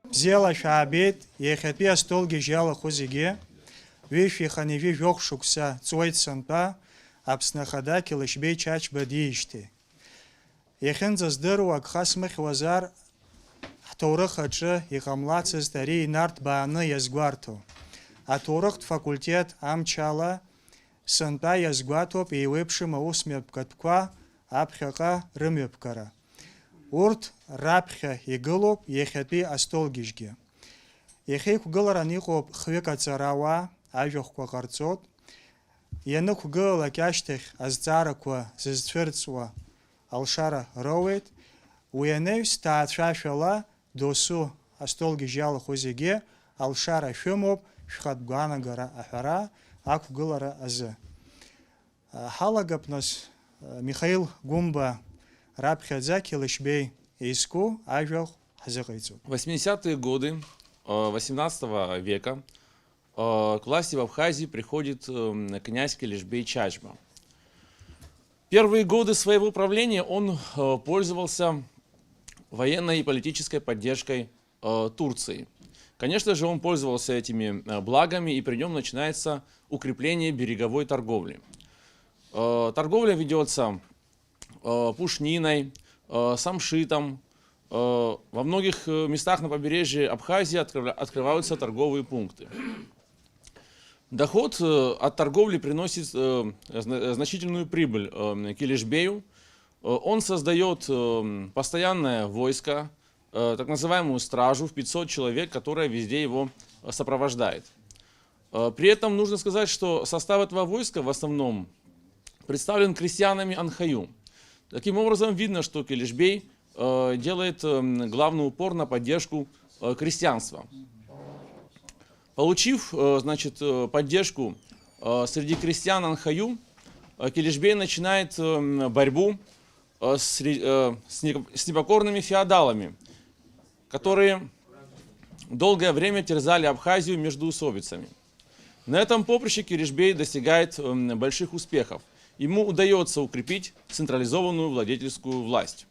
Бзела шәаабеит, иахьатәи астолгьежь иалахәу зегьы, ҩышәиханижәи жәохә шықәса ҵуеит сынтәа, Аԥсны Ахада Қьалышьбеи Чачба диижьҭеи. Иахьынӡаздыруа агха смыхьуазар, ҳҭоурых аҿы иҟамлацызт ари инарҭбааны иазгәарҭо. Аҭоурыхтә факультет амчала сынтәа иазгәаҭоуп еиуеиԥшым аусмҩаԥгатәқәа аԥхьаҟа рымҩаԥгара. Урҭ раԥхьа игылоуп иахьатәи астолгьежьгьы. Иахьеиқәгыларан иҟоуп хҩык аҵарауаа, ажәахәқәа ҟарҵоит. Ианықәгылалак ашьҭахь азҵаарақәа зызцәырҵуа алшара роуеит. Уи анаҩс ҭаацәашәала досу астолгьежь иалахәу зегьы алшара шәымоуп шәхатә гәаанагара аҳәара ақәгылара азы. Ҳалагап нас Михаил Гумба раԥхьаӡа Қьалышьбеи изку ажәахә ҳзыҟаиҵоит. 80-е годы 18 века к власти в Абхазии приходит князь Қьалышьбей Чачба. Первые годы своего правления он пользовался военной и политической поддержкой Турции. Конечно же, он пользовался этими благами, и при нем начинается укрепление береговой торговли. Торговля ведется пушниной, самшитом. Во многих местах на побережье Абхазии открываются торговые пункты. Доход от торговли приносит значительную прибыль Қьалышьбею. Он создает постоянное войско, так называемую стражу в 500 человек, которая везде его сопровождает. При этом нужно сказать, что состав этого войска в основном представлен крестьянами Анхаю. Таким образом, видно, что Қьалышьбей делает главный упор на поддержку крестьянства. Получив, значит, поддержку среди крестьян Анхаю, Қьалышьбей начинает борьбу с непокорными феодалами, которые долгое время терзали Абхазию междоусобицами. На этом поприще Қьалышьбей достигает больших успехов. Ему удается укрепить централизованную владетельскую власть.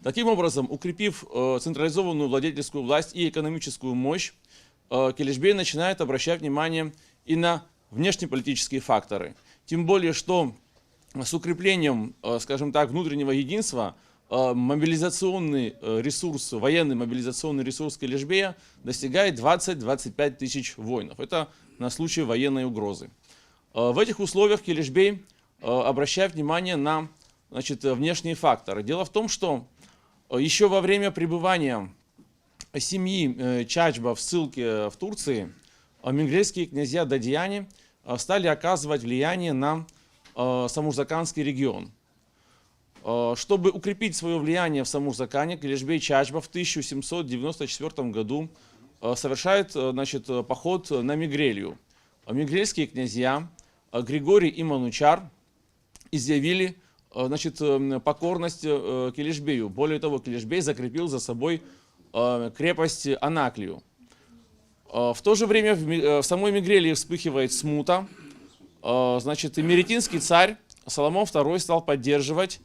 Таким образом, укрепив централизованную владетельскую власть и экономическую мощь, Қьалышьбей начинает обращать внимание и на внешнеполитические факторы. Тем более, что с укреплением, скажем так, внутреннего единства мобилизационный ресурс, военный мобилизационный ресурс Қьалышьбея достигает 20-25 тысяч воинов. Это на случай военной угрозы. В этих условиях Қьалышьбей обращает внимание на, значит, внешние факторы. Дело в том, что еще во время пребывания семьи Чачба в ссылке в Турции мингрельские князья Дадьяне стали оказывать влияние на Самурзаканский регион. Чтобы укрепить свое влияние в Самурзакане, Қьалышьбей Чачба в 1794 году совершает, значит, поход на Мигрелью. Мигрельские князья Григорий и Манучар изъявили, значит, покорность Қьалышьбею. Более того, Қьалышьбей закрепил за собой крепость Анаклию. В то же время в самой Мигрелии вспыхивает смута. Значит, имеретинский царь Соломон II стал поддерживать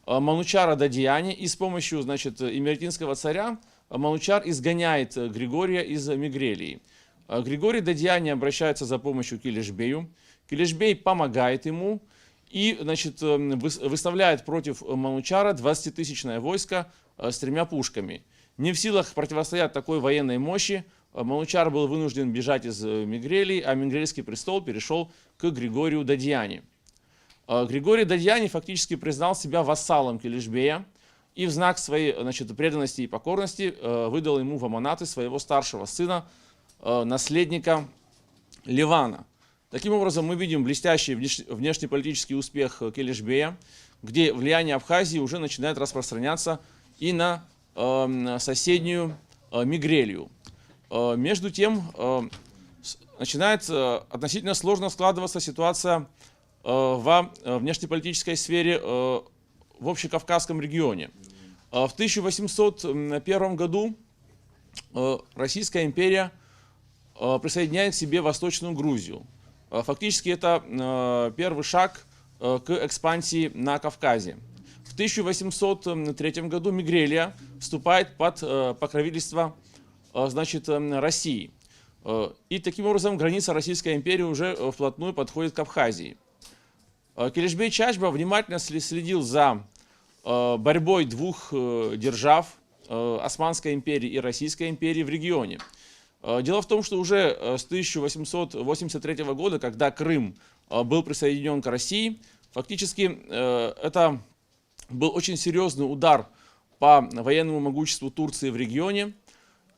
Манучара Дадьяне, и с помощью, значит, имеретинского царя Манучар изгоняет Григория из Мигрелии. Григорий Дадьяне обращается за помощью к Қьалышьбею. Қьалышьбей помогает ему и, значит, выставляет против Манучара 20-тысячное войско с 3 пушками. Не в силах противостоять такой военной мощи, Манучар был вынужден бежать из Мигрелии, а Мигрельский престол перешел к Григорию Дадьяне. Григорий Дадьяне фактически признал себя вассалом Қьалышьбея и в знак своей, значит, преданности и покорности выдал ему в аманаты своего старшего сына, наследника Ливана. Таким образом, мы видим блестящий внешнеполитический успех Қьалышьбея, где влияние Абхазии уже начинает распространяться и на соседнюю Мигрелию. Между тем, начинает относительно сложно складываться ситуация во внешнеполитической сфере в общекавказском регионе. В 1801 году Российская империя присоединяет к себе Восточную Грузию. Фактически это первый шаг к экспансии на Кавказе. В В 1803 году Мигрелия вступает под покровительство значит, России. И таким образом граница Российской империи уже вплотную подходит к Абхазии. Килишбей Чачба внимательно следил за борьбой двух держав, Османской империи и Российской империи в регионе. Дело в том, что уже с 1883 года, когда Крым был присоединен к России, фактически это был очень серьезный удар по военному могуществу Турции в регионе.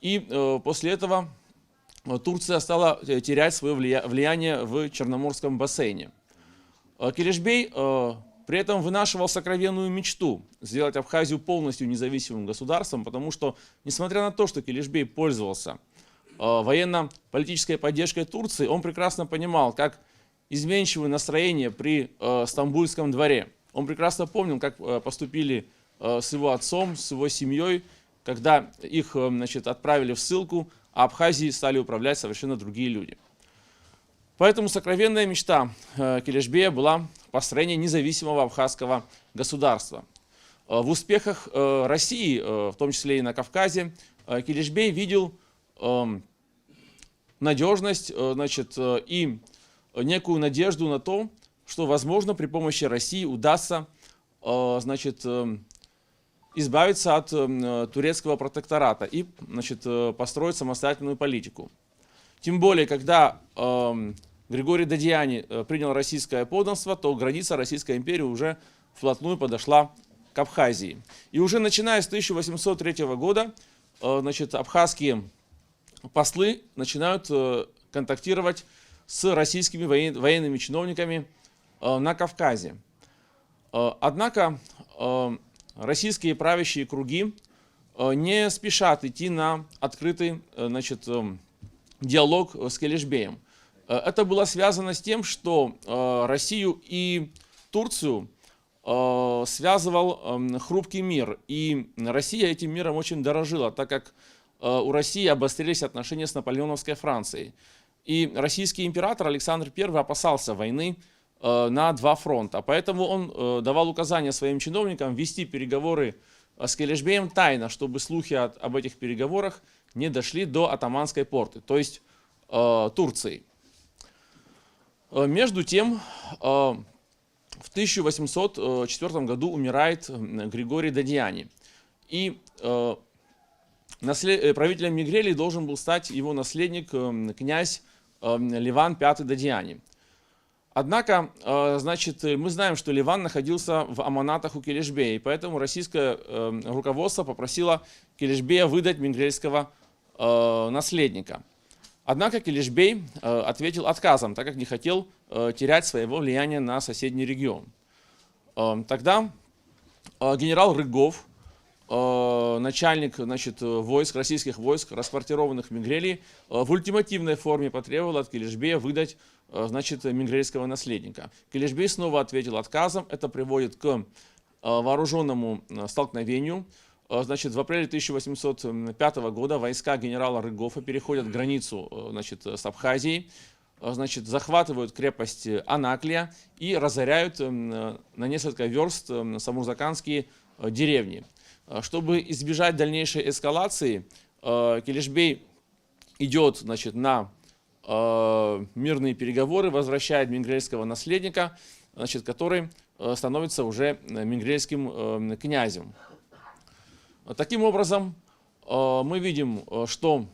И после этого Турция стала терять свое влияние в Черноморском бассейне. Килишбей при этом вынашивал сокровенную мечту сделать Абхазию полностью независимым государством, потому что, несмотря на то, что Килишбей пользовался военно-политической поддержкой Турции, он прекрасно понимал, как изменчивые настроения при Стамбульском дворе. Он прекрасно помнил, как поступили с его отцом, с его семьей, когда их значит, отправили в ссылку, а Абхазией стали управлять совершенно другие люди. Поэтому сокровенная мечта Килишбея была построение независимого абхазского государства. В успехах России, в том числе и на Кавказе, Килишбей видел надежность, значит, и некую надежду на то, что, возможно, при помощи России удастся, значит, избавиться от турецкого протектората и, значит, построить самостоятельную политику. Тем более, когда Григорий Дадиани принял российское подданство, то граница Российской империи уже вплотную подошла к Абхазии. И уже начиная с 1803 года, значит, абхазские послы начинают контактировать с российскими военными чиновниками на Кавказе. Однако российские правящие круги не спешат идти на открытый, значит, диалог с Килишбеем. Это было связано с тем, что Россию и Турцию связывал хрупкий мир, и Россия этим миром очень дорожила, так как у России обострились отношения с наполеоновской Францией. И российский император Александр I опасался войны на два фронта, поэтому он давал указания своим чиновникам вести переговоры с Килишбеем тайно, чтобы слухи об этих переговорах не дошли до Отоманской порты, то есть Турции. Между тем, в 1804 году умирает Григорий Дадиани, и правителем Мигрелии должен был стать его наследник, князь Ливан V Дадиани. Однако, значит, мы знаем, что Ливан находился в аманатах у Килишбея, и поэтому российское руководство попросило Килишбея выдать мигрельского наследника. Однако Килишбей ответил отказом, так как не хотел терять своего влияния на соседний регион. Тогда генерал Рыгов, начальник, значит, войск, российских войск, расквартированных в Мигрелии, в ультимативной форме потребовал от Килишбея выдать, значит, мигрельского наследника. Килишбей снова ответил отказом. Это приводит к вооруженному столкновению. Значит, в апреле 1805 года войска генерала Рыгофа переходят границу, значит, с Абхазией, значит, захватывают крепость Анаклия и разоряют на несколько верст самурзаканские деревни. Чтобы избежать дальнейшей эскалации, Килишбей идет, значит, на мирные переговоры, возвращает мигрельского наследника, значит, который становится уже мигрельским князем. Таким образом, мы видим, что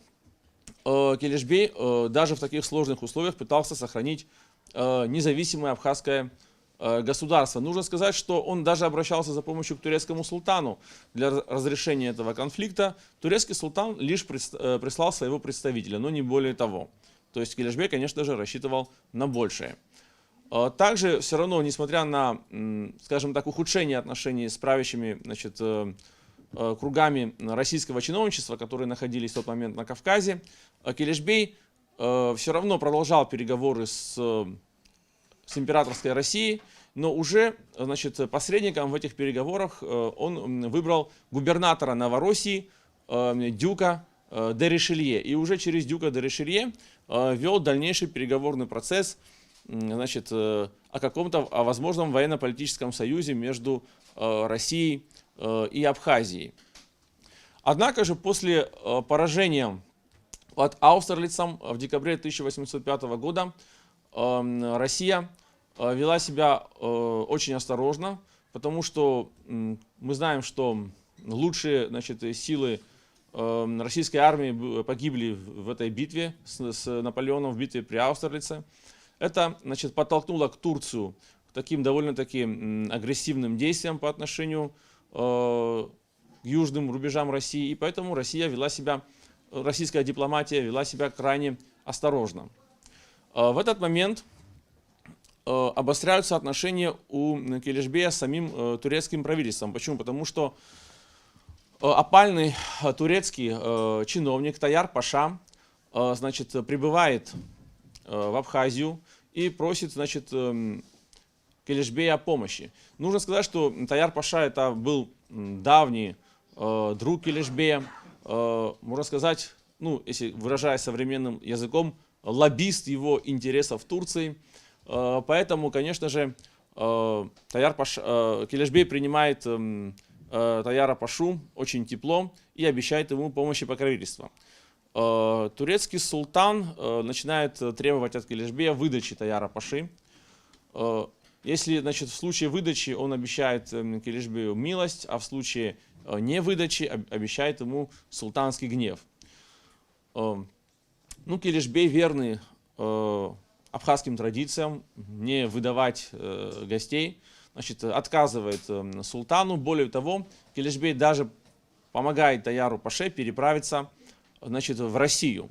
Килишбей даже в таких сложных условиях пытался сохранить независимое абхазское государство. Нужно сказать, что он даже обращался за помощью к турецкому султану для разрешения этого конфликта. Турецкий султан лишь прислал своего представителя, но не более того. То есть Килишбей, конечно же, рассчитывал на большее. Также все равно, несмотря на, скажем так, ухудшение отношений с правящими, значит, кругами российского чиновничества, которые находились в тот момент на Кавказе, Килишбей все равно продолжал переговоры с императорской Россией, но уже, значит, посредником в этих переговорах он выбрал губернатора Новороссии, дюка де Ришелье, и уже через дюка де Ришелье вел дальнейший переговорный процесс, значит, о возможном военно-политическом союзе между Россией и Абхазией. Однако же после поражения под Аустерлицем в декабре 1805 года Россия вела себя очень осторожно, потому что мы знаем, что лучшие, значит, силы российской армии погибли в этой битве с Наполеоном, в битве при Аустерлице. Это, значит, подтолкнуло Турцию к таким довольно-таки агрессивным действиям по отношению к южным рубежам России, и поэтому российская дипломатия вела себя крайне осторожно. В этот момент обостряются отношения у Килишбея с самим турецким правительством. Почему? Потому что опальный турецкий чиновник Таяр Паша, значит, прибывает в Абхазию и просит, значит, Килишбея о помощи. Нужно сказать, что Таяр Паша это был давний друг Килишбея, можно сказать, ну, если выражаясь современным языком, лоббист его интересов в Турции. Поэтому, конечно же, Килишбей принимает Таяра Пашу очень тепло и обещает ему помощь и покровительство. Турецкий султан начинает требовать от Килишбея выдачи Таяра Паши. Если, значит, в случае выдачи он обещает Килишбею милость, а в случае невыдачи обещает ему султанский гнев. Ну, Килишбей, верный абхазским традициям, не выдавать гостей, значит, отказывает султану. Более того, Килишбей даже помогает Таяру Паше переправиться, значит, в Россию.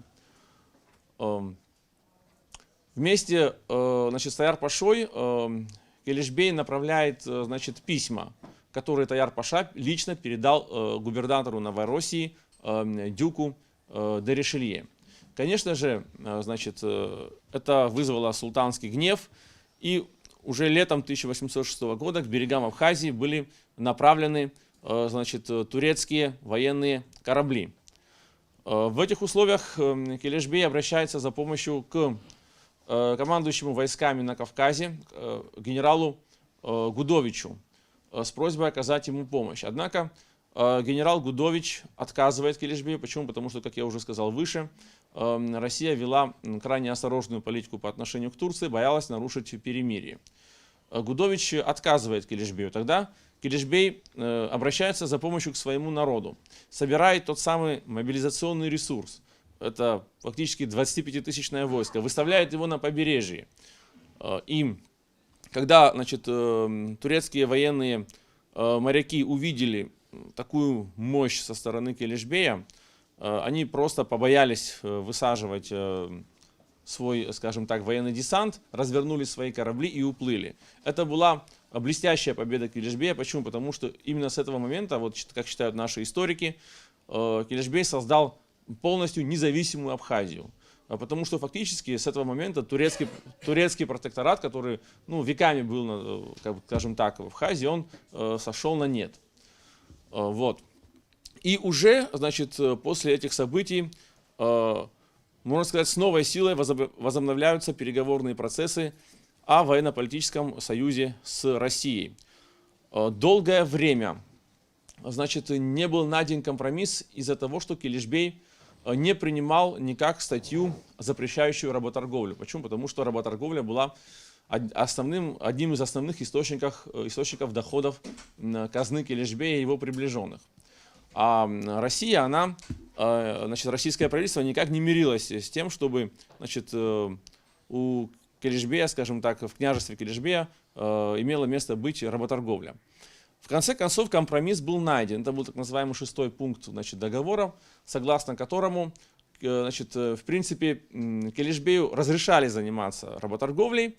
Вместе, значит, с Таяр Пашой Килишбей направляет, значит, письма, которые Таяр Паша лично передал губернатору Новороссии дюку де Ришелье. Конечно же, значит, это вызвало султанский гнев, и уже летом 1806 года к берегам Абхазии были направлены, значит, турецкие военные корабли. В этих условиях Килишбей обращается за помощью к командующему войсками на Кавказе, генералу Гудовичу, с просьбой оказать ему помощь. Однако генерал Гудович отказывает Килишбею. Почему? Потому что, как я уже сказал выше, Россия вела крайне осторожную политику по отношению к Турции, боялась нарушить перемирие. Гудович отказывает Килишбею. Тогда Килишбей обращается за помощью к своему народу, собирает тот самый мобилизационный ресурс. Это фактически 25-тысячное войско, выставляет его на побережье. И когда, значит, турецкие военные моряки увидели такую мощь со стороны Килишбея, они просто побоялись высаживать свой, скажем так, военный десант, развернули свои корабли и уплыли. Это была блестящая победа Килишбея. Почему? Потому что именно с этого момента, вот как считают наши историки, Килишбей создал полностью независимую Абхазию. Потому что фактически с этого момента турецкий протекторат, который, ну, веками был, скажем так, в Абхазии, он сошел на нет. Вот. И уже, значит, после этих событий, можно сказать, с новой силой возобновляются переговорные процессы о военно-политическом союзе с Россией. Долгое время, значит, не был найден компромисс из-за того, что Килишбей не принимал никак статью, запрещающую работорговлю. Почему? Потому что работорговля была одним из основных источников доходов казны Килишбея и его приближенных. А Россия, значит, российское правительство никак не мирилось с тем, чтобы, значит, у Килишбея, скажем так, в княжестве Килишбея имела место быть работорговля. В конце концов компромисс был найден. Это был так называемый 6-й пункт, значит, договора, согласно которому, значит, в принципе, Килишбею разрешали заниматься работорговлей,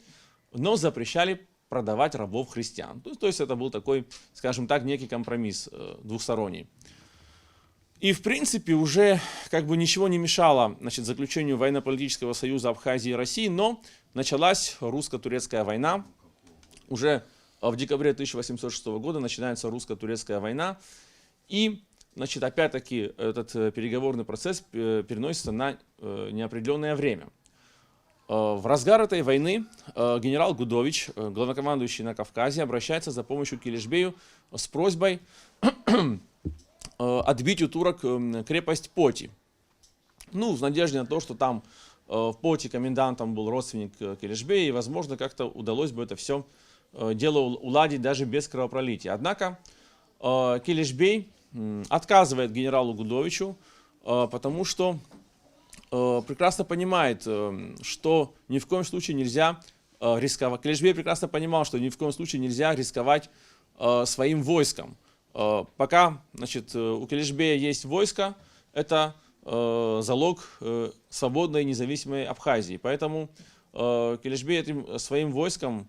но запрещали продавать рабов христиан. То есть это был такой, скажем так, некий компромисс двухсторонний. И в принципе уже как бы ничего не мешало, значит, заключению военно-политического союза Абхазии и России, но началась русско-турецкая война. Уже в декабре 1806 года начинается русско-турецкая война. И, значит, опять-таки этот переговорный процесс переносится на неопределенное время. В разгар этой войны генерал Гудович, главнокомандующий на Кавказе, обращается за помощью к Килишбею с просьбой отбить у турок крепость Поти. Ну, в надежде на то, что там в Поти комендантом был родственник Килишбея, и, возможно, как-то удалось бы это все дело уладить даже без кровопролития. Однако Килишбей отказывает генералу Гудовичу, потому что прекрасно понимает, что ни в коем случае нельзя рисковать. Килишбей прекрасно понимал, что ни в коем случае нельзя рисковать своим войском. Пока, значит, у Килишбея есть войско, это залог свободной и независимой Абхазии. Поэтому Килишбей этим своим войском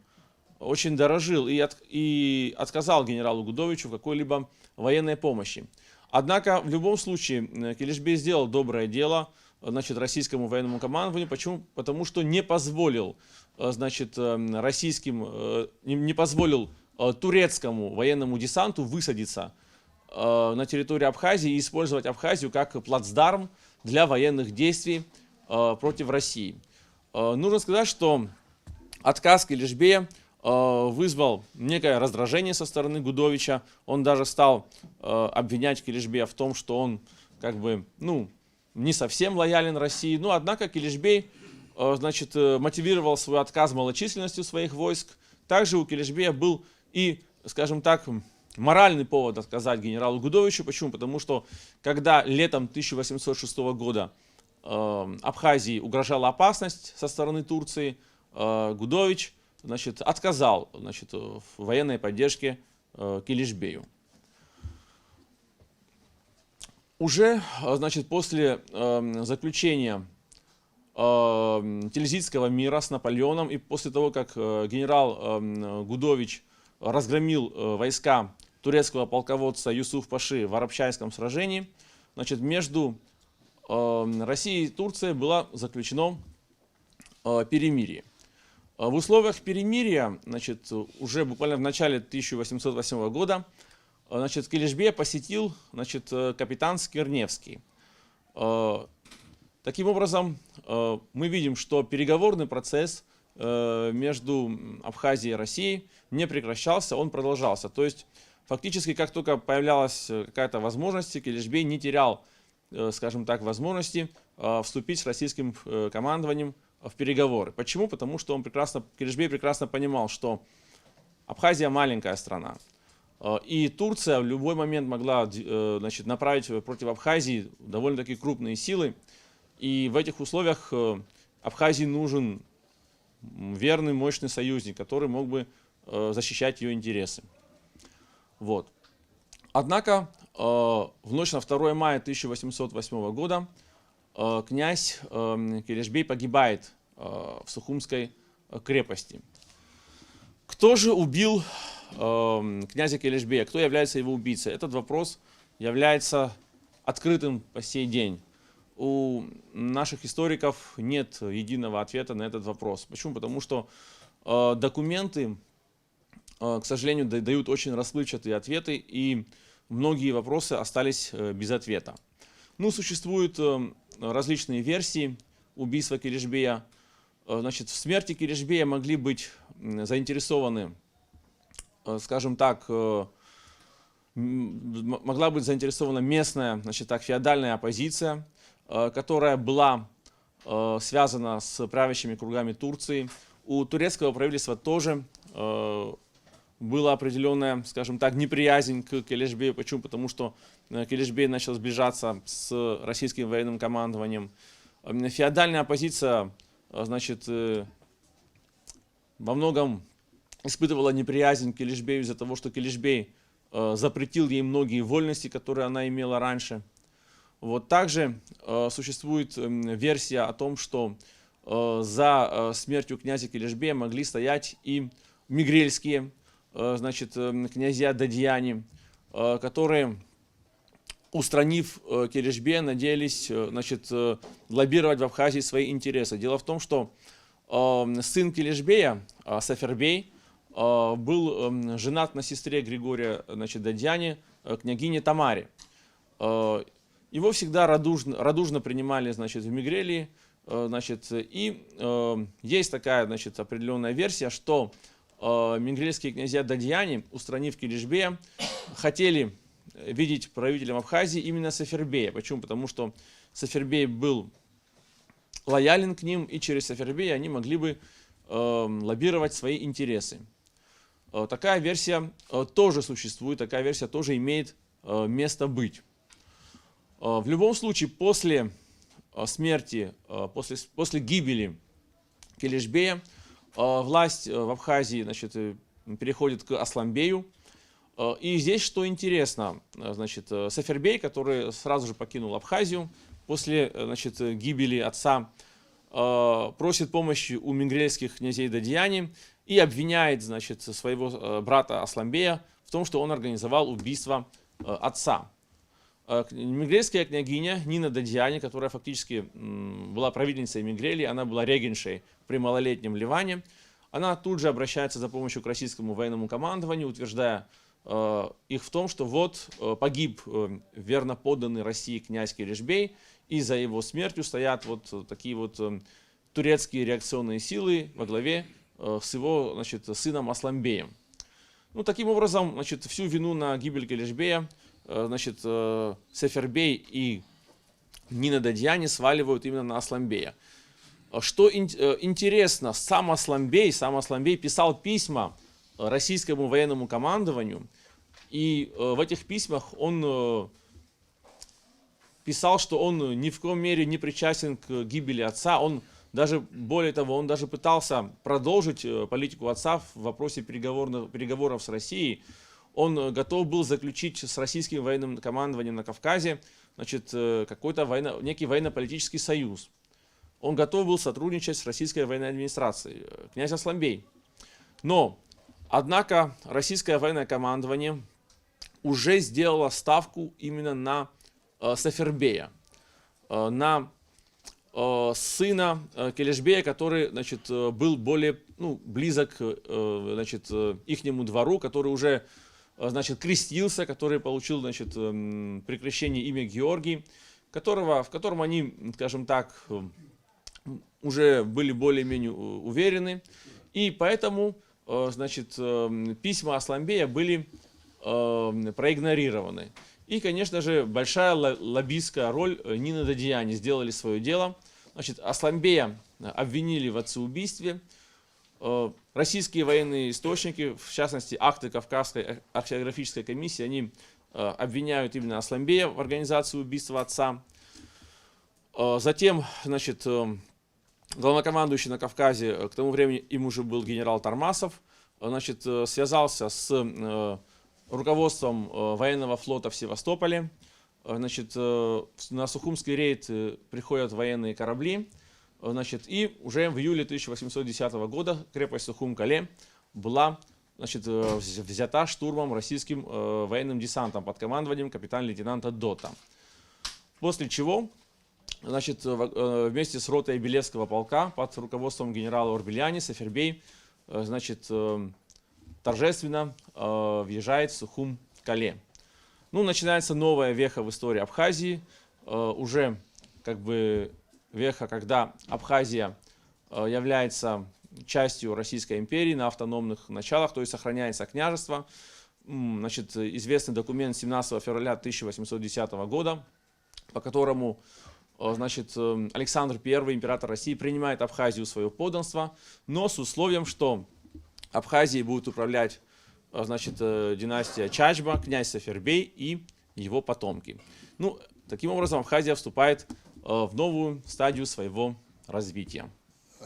очень дорожил и отказал генералу Гудовичу в какой-либо военной помощи. Однако в любом случае Килишбей сделал доброе дело, значит, российскому военному командованию. Почему? Потому что не позволил, значит, не позволил турецкому военному десанту высадиться на территории Абхазии и использовать Абхазию как плацдарм для военных действий против России. Нужно сказать, что отказ Килишбея вызвал некое раздражение со стороны Гудовича. Он даже стал обвинять Килишбея в том, что он как бы, ну, не совсем лоялен России. Но однако Килишбей, значит, мотивировал свой отказ малочисленностью своих войск. Также у Килишбея был и, скажем так, моральный повод отказать генералу Гудовичу. Почему? Потому что когда летом 1806 года Абхазии угрожала опасность со стороны Турции, Гудович, значит, отказал, значит, в военной поддержке Килишбею. Уже, значит, после заключения Тильзитского мира с Наполеоном и после того, как генерал Гудович разгромил войска турецкого полководца Юсуф-паши в Арабчайском сражении, значит, между Россией и Турцией было заключено перемирие. В условиях перемирия, значит, уже буквально в начале 1808 года, значит, Килишбея посетил, значит, капитан Скверневский. Таким образом, мы видим, что переговорный процесс между Абхазией и Россией не прекращался, он продолжался. То есть, фактически, как только появлялась какая-то возможность, Килишбей не терял, скажем так, возможности вступить с российским командованием в переговоры. Почему? Потому что Килишбей прекрасно понимал, что Абхазия маленькая страна. И Турция в любой момент могла, значит, направить против Абхазии довольно-таки крупные силы. И в этих условиях Абхазии нужен верный, мощный союзник, который мог бы защищать ее интересы. Вот. Однако в ночь на 2 мая 1808 года князь Килишбей погибает в Сухумской крепости. Кто же убил князя Килишбея? Кто является его убийцей? Этот вопрос является открытым по сей день. У наших историков нет единого ответа на этот вопрос. Почему? Потому что документы, к сожалению, дают очень расплывчатые ответы, и многие вопросы остались без ответа. Ну, существуют различные версии убийства Килишбея. Значит, в смерти Килишбея могли быть заинтересованы, скажем так, могла быть заинтересована местная, значит, так, феодальная оппозиция, которая была связана с правящими кругами Турции. У турецкого правительства тоже была определенная, скажем так, неприязнь к Килишбею. Почему? Потому что Килишбей начал сближаться с российским военным командованием. Феодальная оппозиция, значит, во многом испытывала неприязнь к Килишбею из-за того, что Килишбей запретил ей многие вольности, которые она имела раньше. Вот также существует версия о том, что за смертью князя Килишбея могли стоять и мигрельские, значит, князья Дадьяне, которые, устранив Килишбея, надеялись, значит, лоббировать в Абхазии свои интересы. Дело в том, что сын Килишбея, Сафербей, был женат на сестре Григория, значит, Дадьяне, княгине Тамаре. Его всегда радушно принимали, значит, в Мигрелии, Есть такая, значит, определенная версия, что мингрельские князья Дадьяне, устранив Килишбея, хотели видеть правителем Абхазии именно Сафербея. Почему? Потому что Сафербей был лоялен к ним, и через Сафербея они могли бы лоббировать свои интересы. Такая версия тоже существует, такая версия тоже имеет место быть. В любом случае, после смерти, после гибели Килишбея, власть в Абхазии, значит, переходит к Асланбею. И здесь, что интересно, значит, Сафербей, который сразу же покинул Абхазию после, значит, гибели отца, просит помощи у мингрельских князей Дадьяне и обвиняет, значит, своего брата Асланбея в том, что он организовал убийство отца. Мингрельская княгиня Нина Дадьяне, которая фактически была правительницей Мингрелии, она была регеншей при малолетнем Ливане, она тут же обращается за помощью к российскому военному командованию, утверждая их в том, что вот погиб верно подданный России князь Килишбей, и за его смертью стоят вот такие вот турецкие реакционные силы во главе с его, значит, сыном Асланбеем. Ну, таким образом, значит, всю вину на гибель Килишбея, значит, Сафербей и Нина Дадьяне сваливают именно на Асланбея. Что интересно, сам Асланбей писал письма российскому военному командованию, и в этих письмах он писал, что он ни в коем мере не причастен к гибели отца. Он даже, более того, он даже пытался продолжить политику отца в вопросе переговоров с Россией. Он готов был заключить с российским военным командованием на Кавказе, значит, какой-то некий военно-политический союз. Он готов был сотрудничать с российской военной администрацией, князь Асланбей. Но, однако, российское военное командование уже сделало ставку именно на Сафербея, на сына Килишбея, который, значит, был более, близок, значит, ихнему двору, который уже, значит, крестился, который получил, значит, при крещении имя Георгий, в котором они, скажем так, уже были более-менее уверены, и поэтому, значит, письма Асланбея были проигнорированы. И, конечно же, большая лоббистская роль Нины Дадьяне сделали свое дело. Значит, Асланбея обвинили в отцеубийстве. Российские военные источники, в частности, акты Кавказской археографической комиссии, они обвиняют именно Асланбея в организации убийства отца. Затем, значит, главнокомандующий на Кавказе, к тому времени им уже был генерал Тормасов, значит, связался с руководством военного флота в Севастополе. Значит, на Сухумский рейд приходят военные корабли. Значит, и уже в июле 1810 года крепость Сухум-Кале была, значит, взята штурмом российским военным десантом под командованием капитана-лейтенанта Дота. После чего, значит, вместе с ротой Белевского полка под руководством генерала Орбеляни Сафербей, значит, торжественно въезжает в Сухум-Кале. Ну, начинается новая веха в истории Абхазии, уже как бы веха, когда Абхазия является частью Российской империи на автономных началах, то есть сохраняется княжество. Значит, известный документ 17 февраля 1810 года, по которому, значит, Александр I, император России, принимает Абхазию в свое подданство, но с условием, что Абхазией будет управлять, значит, династия Чачба, князь Сафербей и его потомки. Ну, таким образом, Абхазия вступает в новую стадию своего развития.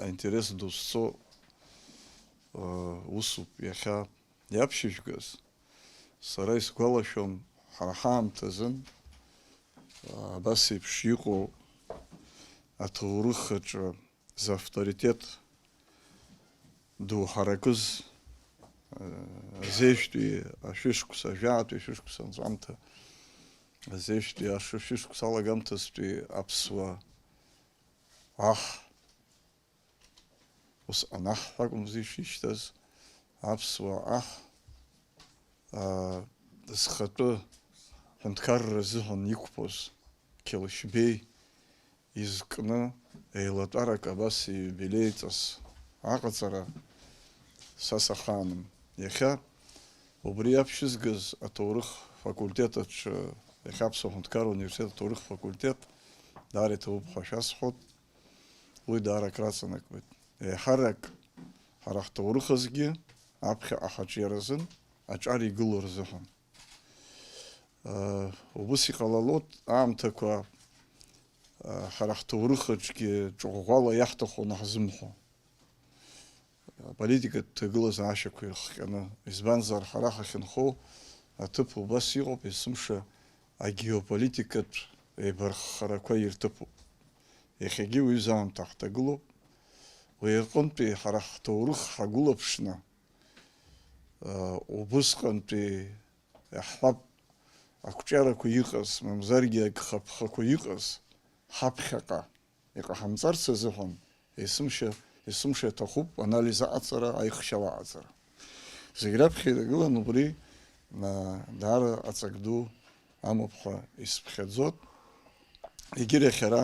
Интересно, что усуп яха япшишгас сарайс галашон харахам тазен басип шико атурухача за авторитет до харакуз зешти ашишку сажат ашишку санзамта зешти ашишку салагамта сти апсва ус анах факум зешиштас апсва схато ханткар разхон никупос Килишбей изкна еилатәарак абас июбилеиҵас аҟаҵара са сахааным. Иахьа убри аԥшьызгаз аҭоурых факультет аҿы, иахьа Аԥсуа Аҳәынҭқарратә университет аҭоурых факультет даара иҭабуп ҳәа шәасҳәоит, уи даара краҵанакуеит. Еиҳарак ҳара ҳҭоурыхазгьы аԥхьаҟа ҳаҿиаразын аҿар игыло рзыҳәан. Убыс иҟалалоит аамҭақәа ҳара ҳҭоурыхаҿгьы ҿыӷәӷәала иаҳҭаху наҳзымҳәо. Политикатә ҭагылазаашьақәа ирхҟьаны, избанзар ҳара ҳахьынхо аҭыԥ убас иҟоуп, есымша агеополитикатә еибарххарақәа ирҭыԥуп. Иахьагьы уи заамҭа ҳҭагылоуп. Уи аҟынтәи ҳара ҳҭоурых ҳагәылаԥшны убысҟантәи иаҳҳәап ақәҿиарақәа иҟаз, мамзаргьы агхаԥхақәа иҟаз ҳаԥхьаҟа иҟаҳамҵарц азыҳәан есымша иҭахуп анализ аҟаҵара, аихшьала аҟаҵара. Зегь раԥхьа иргылан убри даара аҵак ду амоуп ҳәа исԥхьаӡоит. Егьирахь ара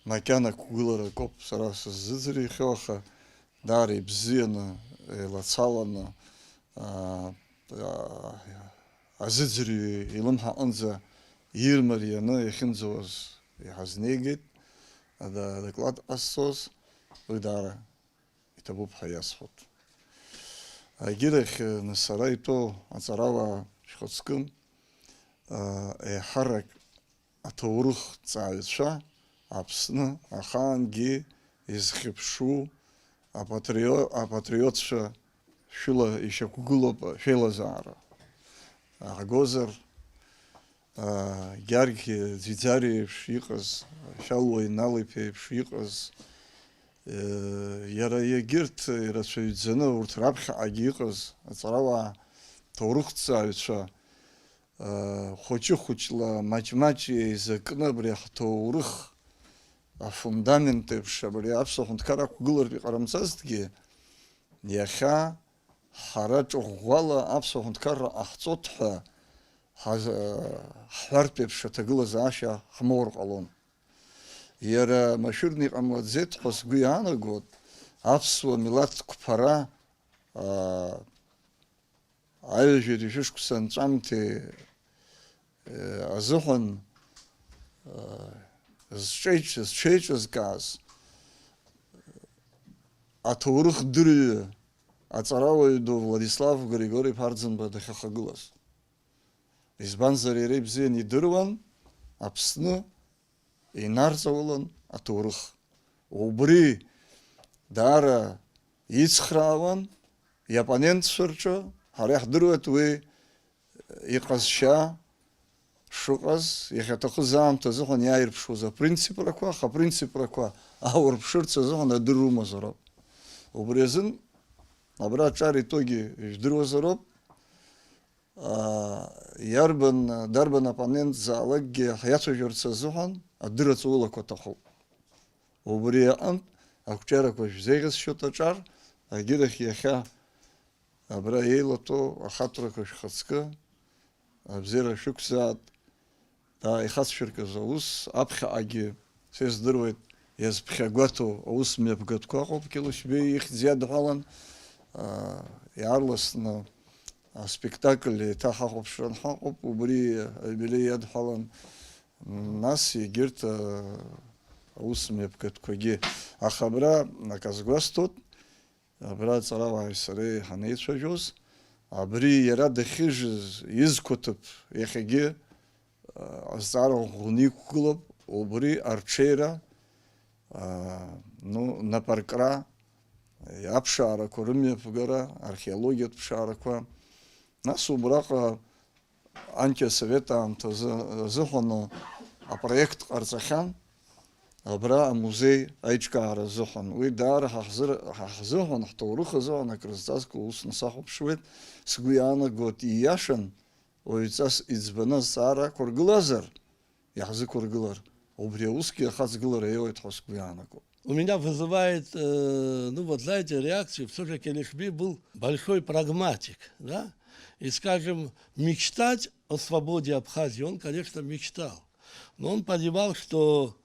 макьана қәгыларак ауп сара сыззыӡырҩхьоу, аха даара ибзианы, еилацаланы азыӡырҩи илымҳаҟынӡа ирмарианы иахьынӡауаз иҳазнеигеит, адоклад ҟазҵоз, уи даара иҭабуп ҳәа иасҳәоит. Егьирахь сара итәоу аҵарауаа шәхаҵкы еиҳарак аҭоурыхҭҵааҩцәа Аԥсны ахаангьы изхьыԥшу апатриотцәа шәыла ишьақәгылоуп шәеилазаара. Аагозар Георги Ӡиӡари еиԥш иҟаз, Шьалуа Иналиԥа еиԥш иҟаз, иара егьырҭ ирацәаҩӡаны урҭ раԥхьаҟагьы иҟаз аҵарауаа ҭоурыхҭҵааҩцәа хәыҷы-хәыҷла, маҷ-маҷ еизакны абри ҳҭоурых афундамент еиԥш абри Аԥсуа Аҳәынҭқарра ақәгыларатә иҟарымҵазҭгьы, иахьа ҳара ҿыӷәӷәала Аԥсуа Аҳәынҭқарра ҟаҳҵоит ҳәа ҳҳәартә еиԥш аҭагылазаашьа ҳмоур ҟалон. Иара машәырны иҟамлаӡеит ҳәа сгәы иаанагоит аԥсуа милаҭ қәԥара аҩажәеи шәышықәса анҵәамҭеи азыҳәан зҽеиҿызкааз аҭоурых дырҩы аҵарауаҩ ду Владислав Григори-иԥа Арӡынба дахьахагылаз. Избанзар иара ибзианы идыруан Аԥсны инарҵаулан аҭоурых. Убри даара ицхраауан иопонентцәа рҿы, ҳара иаҳдыруеит уи иҟазшьа шыҟаз, иахьаҭахыз аамҭа азыҳәан иааирԥшуаз апринципрақәа, аха апринципрақәа аурԥшырц азыҳәан адырумазароуп. Убри азын абра аҿар итоги ижәдыруазароуп. Дарбан оппонент заалакгьы ҳиацәажәарц азыҳәан адырҵаулақәа аҭахуп. Убри аҟнытә ақәҿиарақәа шәзеиӷьасшьоит аҿар, егьирахь иахьа абра еилатәоу ахаҭәрақәа шәхаҵкы абзиара шәықәзаат, ихацәшәыркыз аус аԥхьаҟагьы сеиздыруеит иазԥхьагәаҭоу аус мҩаԥгатәқәа ыҟоуп, Қьелышьбеи ихьӡ иадҳәалан иаарласны аспектакль еиҭа ҳахәаԥшран ҳаҟоуп, убри аиубилеи иадҳәалан, нас егьырҭ аус мҩаԥгатәқәагьы. Аха абра аказгәасҭоит, абра аҵарауааи сареи ҳанеицәажәоз, абри иара дахьыжыз изқәаҭыԥ иахьагьы азҵаара ӷәӷәаны иқәгылоуп, убри арҽеира, напаркра, аԥшаарақәа рымҩаԥгара, археологиатә ԥшаарақәа, нас убраҟа антиасовет аамҭазы азыҳәаны апроект ҟарҵахьан, абра амузеи аиҿкаара азыҳәан. Уи даара ҳаҳзыҳәан, ҳҭоурых азыҳәан акрызҵазкуа усны сахәаԥшуеит, сгәы иаанагоит ииашан уаҩҵас иӡбаны азҵаара ақәыргылазар, иаҳзықәыргылар, убри аусгьы ахаҵгылара иоуеит ҳәа сгәы иаанагоит. У меня вызывает, реакцию, все же Келешби был большой прагматик, да? И, скажем, мечтать о свободе Абхазии он, конечно, мечтал. Но он понимал, что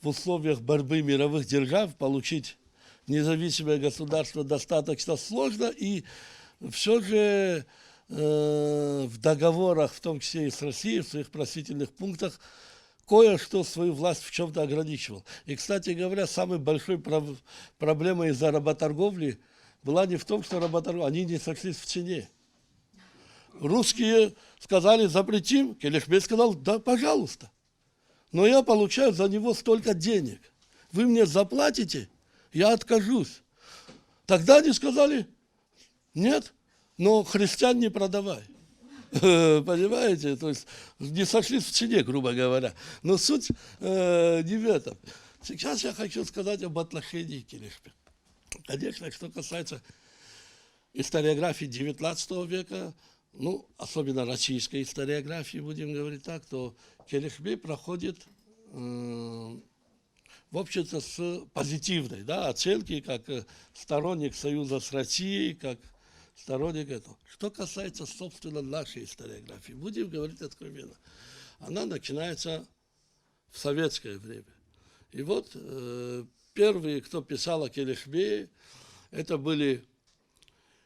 в условиях борьбы мировых держав получить независимое государство достаточно сложно, и все же в договорах, в том числе и с Россией, в своих просительных пунктах, кое-что свою власть в чем-то ограничивал. И, кстати говоря, самой большой проблемой из-за работорговли была не в том, что они не сошлись в цене. Русские сказали, запретим, Келешбей сказал, да, пожалуйста. Но я получаю за него столько денег. Вы мне заплатите, я откажусь. Тогда они сказали, нет, но христиан не продавай. Понимаете? То есть не сошлись в цене, грубо говоря. Но суть не в этом. Сейчас я хочу сказать об отношении Келешбе. Конечно, что касается историографии XIX века, ну, особенно российской историографии, будем говорить так, то Келешбей проходит, в общем-то, с позитивной, да, оценки, как сторонник союза с Россией, как сторонник этого. Что касается, собственно, нашей историографии, будем говорить откровенно, она начинается в советское время. И вот первые, кто писал о Келешбее, это были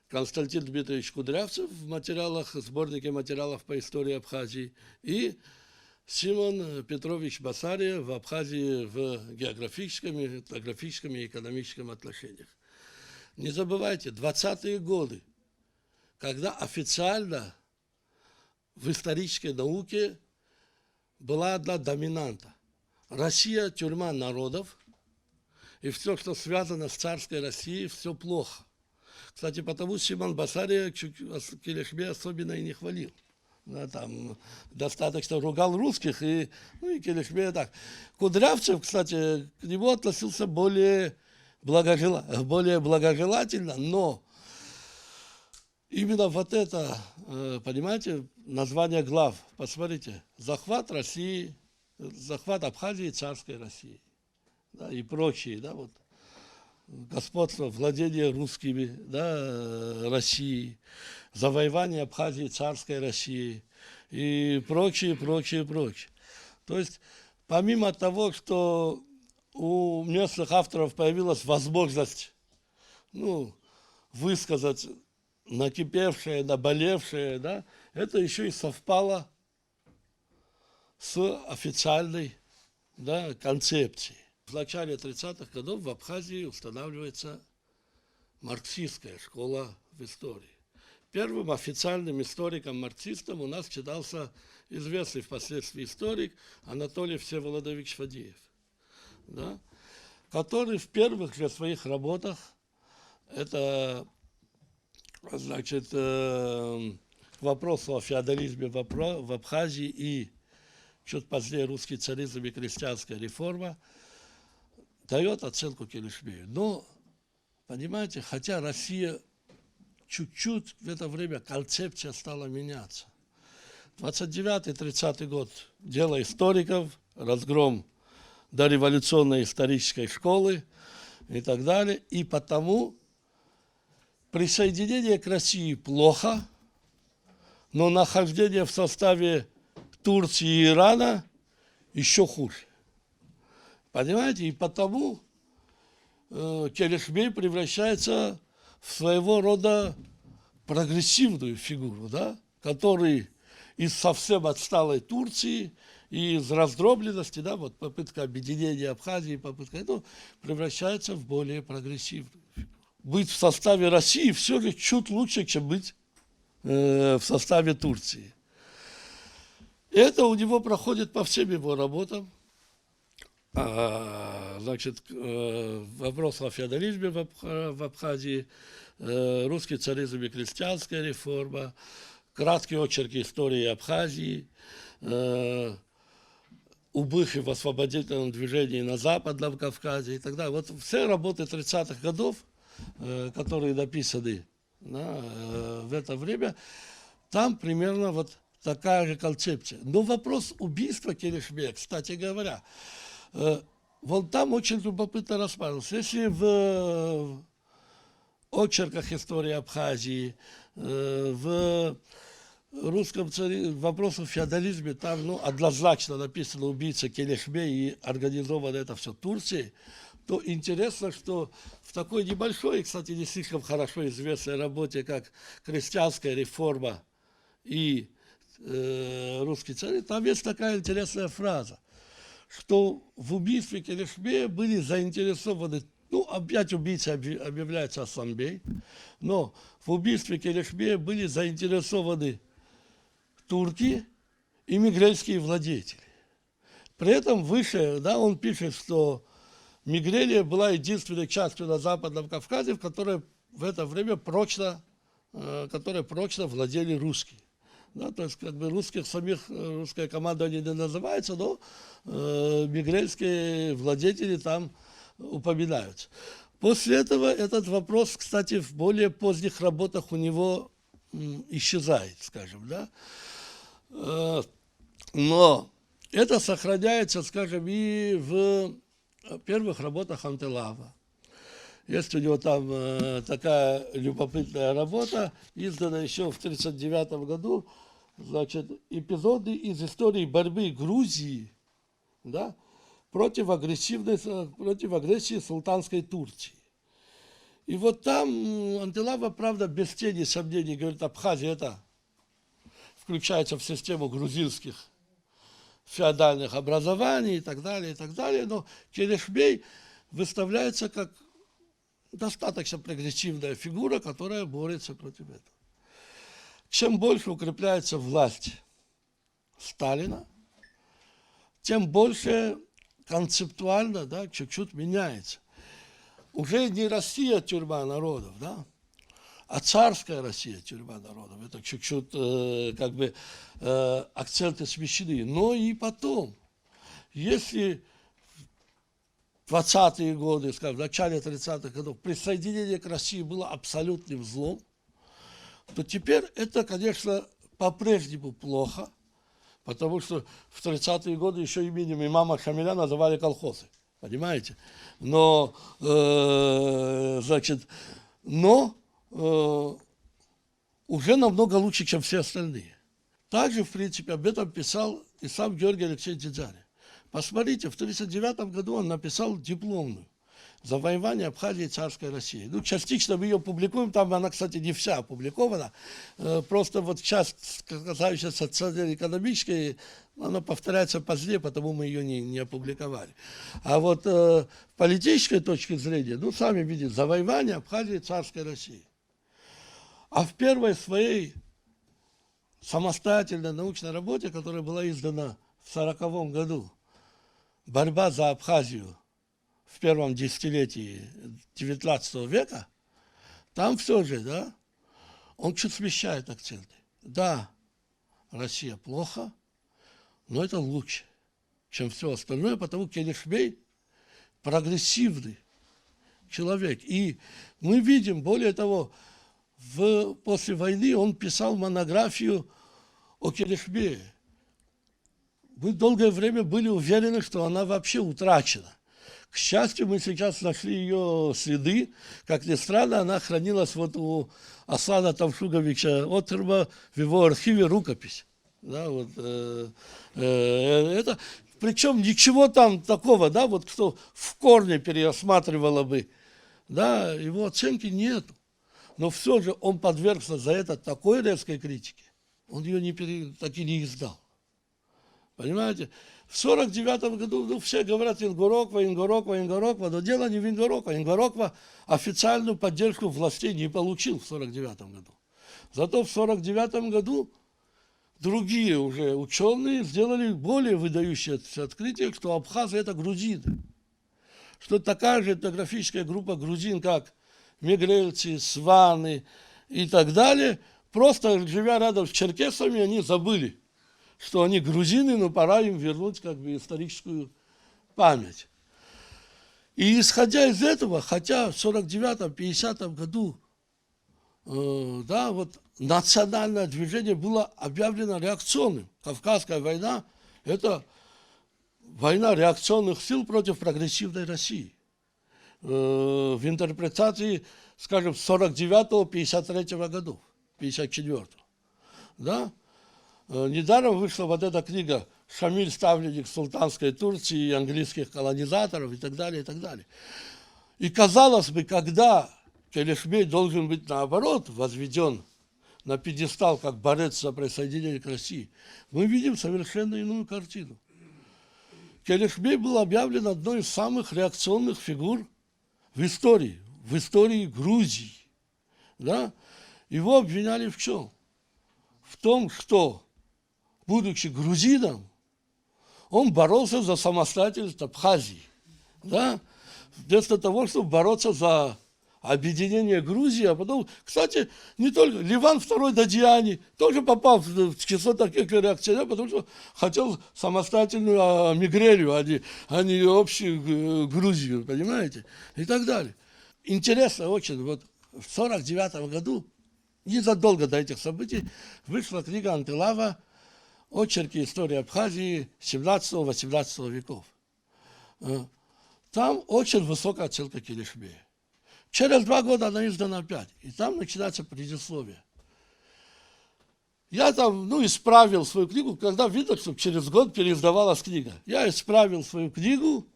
Константин Дмитриевич Кудрявцев в материалах, сборнике материалов по истории Абхазии, и Симон Петрович Басария в Абхазии в географическом, этнографическом и экономическом отношениях. Не забывайте, 20-е годы, когда официально в исторической науке была одна доминанта. Россия – тюрьма народов, и все, что связано с царской Россией, все плохо. Кстати, потому Симон Басария Келешбе особенно и не хвалил. Да, там достаточно ругал русских, и Келешбе так. Кудрявцев, кстати, к нему относился более благожелательно, но именно вот это, понимаете, название глав, посмотрите, захват России, захват Абхазии, царской России, да, и прочие, да, вот, господство, владение русскими, да, России, завоевание Абхазии, царской России и прочее. То есть, помимо того, что у местных авторов появилась возможность, высказать накипевшее, наболевшее, да, это еще и совпало с официальной, да, концепцией. В начале 30-х годов в Абхазии устанавливается марксистская школа в истории. Первым официальным историком-марксистом у нас считался известный впоследствии историк Анатолий Всеволодович Фадеев, да, который в первых же своих работах, это, значит, к вопросу о феодализме в Абхазии и чуть позднее русский царизм и крестьянская реформа, дает оценку Келешбею. Но, понимаете, хотя Россия чуть-чуть в это время концепция стала меняться. 29-30 год – дело историков, разгром дореволюционной исторической школы и так далее. И потому присоединение к России плохо, но нахождение в составе Турции и Ирана еще хуже. Понимаете? И потому Келешбей превращается в своего рода прогрессивную фигуру, да, который из совсем отсталой Турции и из раздробленности, да, вот попытка объединения Абхазии, превращается в более прогрессивную фигуру. Быть в составе России все же чуть лучше, чем быть в составе Турции. Это у него проходит по всем его работам. Значит, вопрос о феодализме в Абхазии, русский царизм и крестьянская реформа, краткие очерки истории Абхазии, убыхи в освободительном движении на Западном Кавказе и так далее. Вот все работы 30-х годов, которые написаны, да, в это время, там примерно вот такая же концепция. Но вопрос убийства Келешбея, кстати говоря, вот там очень любопытно рассматривался. Если в очерках истории Абхазии, в русском вопросе феодализме там однозначно написано убийца Келешбей и организовано это все Турцией, то интересно, что в такой небольшой, кстати, не слишком хорошо известной работе, как «Крестьянская реформа» и «Русский царь», там есть такая интересная фраза, что в убийстве Келешбея были заинтересованы, опять убийца объявляется Асланбей, но в убийстве Келешбея были заинтересованы турки и мигрельские владетели. При этом выше, он пишет, что Мигрелия была единственной частью на Западном Кавказе, в которой в это время прочно владели русские. Да, то есть, русских самих, русская команда не называется, но мигрельские владетели там упоминаются. После этого этот вопрос, кстати, в более поздних работах у него исчезает, скажем, да. Но это сохраняется, скажем, и в первых работах Антелава. Есть у него там такая любопытная работа, изданная еще в 1939 году, значит, эпизоды из истории борьбы Грузии, да, против агрессии султанской Турции. И вот там Антелава, правда, без тени сомнений, говорит, Абхазия это включается в систему грузинских феодальных образований и так далее, но Келешбей выставляется как достаточно прогрессивная фигура, которая борется против этого. Чем больше укрепляется власть Сталина, тем больше концептуально, да, чуть-чуть меняется. Уже не Россия тюрьма народов, да, а царская Россия тюрьма народов. Это чуть-чуть акценты смещены. Но и потом, если в 20-е годы, скажем, в начале 30-х годов присоединение к России было абсолютным злом, то теперь это, конечно, по-прежнему плохо, потому что в 30-е годы еще именем имама Шамиля называли колхозы. Понимаете? Но, уже намного лучше, чем все остальные. Также, в принципе, об этом писал и сам Георгий Алексеевич Дзиdzania. Посмотрите, в 1939 году он написал дипломную «Завоевание Абхазии и царской России». Частично мы ее публикуем, там она, кстати, не вся опубликована, просто вот часть, касающаяся социально-экономической, она повторяется позднее, потому мы ее не опубликовали. А вот с политической точки зрения, сами видите, завоевание Абхазии и царской России. А в первой своей самостоятельной научной работе, которая была издана в 1940 году, «Борьба за Абхазию в первом десятилетии XIX века», там все же, да, он чуть смещает акценты. Да, Россия плохо, но это лучше, чем все остальное, потому что Келешбей прогрессивный человек. И мы видим, более того, после войны он писал монографию о Келешбее. Мы долгое время были уверены, что она вообще утрачена. К счастью, мы сейчас нашли ее следы. Как ни странно, она хранилась вот у Аслана Тамшуговича Оттерба в его архиве рукопись. Да, вот, это, причем ничего там такого, да, вот что в корне переосматривало бы, да, его оценки нет. Но все же он подвергся за это такой резкой критике, он ее так и не издал. Понимаете? В 1949 году все говорят Ингороква, но дело не в Ингороква. Ингороква официальную поддержку властей не получил в 1949 году. Зато в 1949 году другие уже ученые сделали более выдающееся открытие, что абхазы это грузины. Что такая же этнографическая группа грузин, как мигрельцы, сваны и так далее, просто живя рядом с черкесами, они забыли, что они грузины, но пора им вернуть историческую память. И исходя из этого, хотя в 1949-1950 году национальное движение было объявлено реакционным. Кавказская война – это война реакционных сил против прогрессивной России. В интерпретации, скажем, 49-53 годов, 54-го. Да? Недаром вышла вот эта книга «Шамиль, ставленник султанской Турции и английских колонизаторов» и так далее, и так далее. И казалось бы, когда Келешбей должен быть наоборот возведен на пьедестал, как борец за присоединение к России, мы видим совершенно иную картину. Келешбей был объявлен одной из самых реакционных фигур в истории Грузии. Да? Его обвиняли в чем? В том, что, будучи грузином, он боролся за самостоятельность Абхазии. Да? Вместо того, чтобы бороться за объединение Грузии, а потом, кстати, не только Ливан II Дадиани тоже попал в число таких реакционеров, потому что хотел самостоятельную Мигрелию, а не общую Грузию, понимаете, и так далее. Интересно очень, вот в 1949 году, незадолго до этих событий, вышла книга Антилава «Очерки истории Абхазии 17-18 веков». Там очень высокая оценка Келешбея. Через 2 года она издана опять, и там начинается предисловие. Я там, исправил свою книгу, когда видно, что через год переиздавалась книга. Я исправил свою книгу,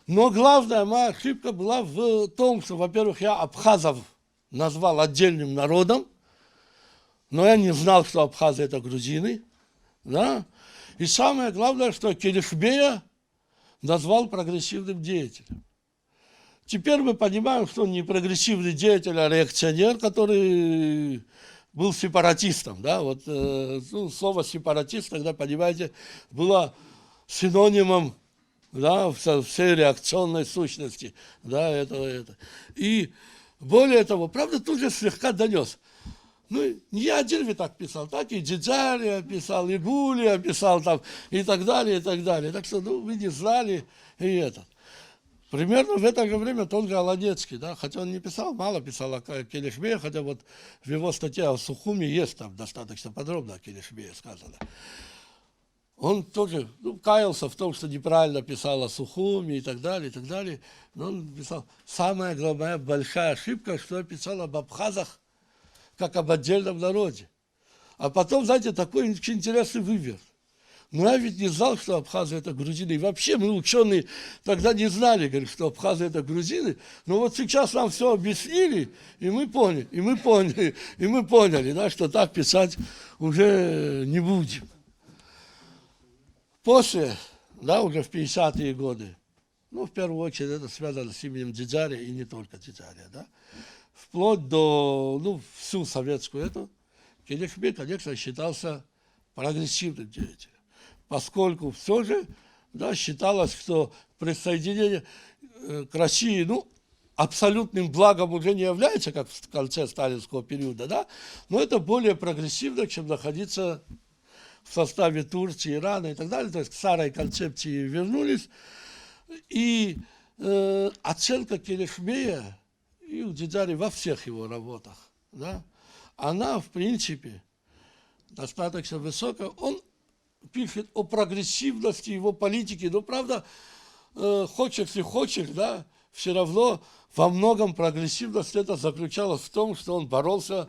но главная моя ошибка была в том, что, во-первых, я абхазов назвал отдельным народом, но я не знал, что абхазы это грузины. Да? И самое главное, что Келешбея назвал прогрессивным деятелем. Теперь мы понимаем, что он не прогрессивный деятель, а реакционер, который был сепаратистом. Да? Вот, слово «сепаратист» тогда, понимаете, было синонимом, да, всей реакционной сущности. Да, это. И более того, правда, тут же слегка донес. Не я один ведь так писал, так и Джиджария писал, и Гулия писал там, и так далее, и так далее. Так что, вы не знали и этот. Примерно в это же время тот же Аланецкий, да, хотя он не писал, мало писал о Келешбее, хотя вот в его статье о Сухуме есть там достаточно подробно о Келешбее сказано. Он тоже каялся в том, что неправильно писал о Сухуме и так далее, но он писал, самая главная большая ошибка, что я писал об абхазах, как об отдельном народе. А потом, знаете, такой очень интересный выверт. Но я ведь не знал, что абхазы это грузины. И вообще мы, ученые, тогда не знали, говорят, что абхазы это грузины. Но вот сейчас нам все объяснили, и мы поняли, да, что так писать уже не будем. После, да, уже в 50-е годы, в первую очередь это связано с именем Джиджария и не только Джиджария, да, вплоть до, всю советскую эту, Келешбей, конечно, считался прогрессивным деятелем. Поскольку все же, да, считалось, что присоединение к России, абсолютным благом уже не является, как в конце сталинского периода, да, но это более прогрессивно, чем находиться в составе Турции, Ирана и так далее. То есть к старой концепции вернулись. И оценка Келешбея и у Джиджария во всех его работах, да, она, в принципе, достаточно высокая. Он пишет о прогрессивности его политики, но, правда, хочешь не хочешь, да, все равно во многом прогрессивность это заключалась в том, что он боролся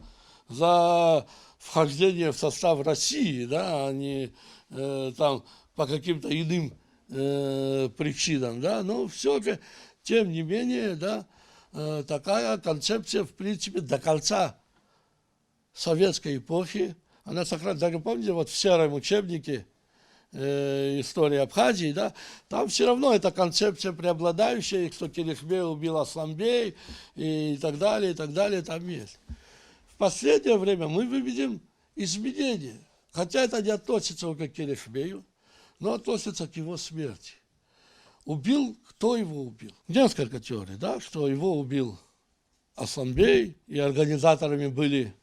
за вхождение в состав России, да, а не там по каким-то иным причинам, да, но все же, тем не менее, да, такая концепция, в принципе, до конца советской эпохи, она сохранилась. Даже помните, вот в сером учебнике истории Абхазии, да, там все равно эта концепция преобладающая, что Келешбей убил Асланбей и так далее, там есть. В последнее время мы видим изменения, хотя это не относится к Келешбею, но относится к его смерти. Кто его убил? Несколько теорий, да, что его убил Асланбей, и организаторами были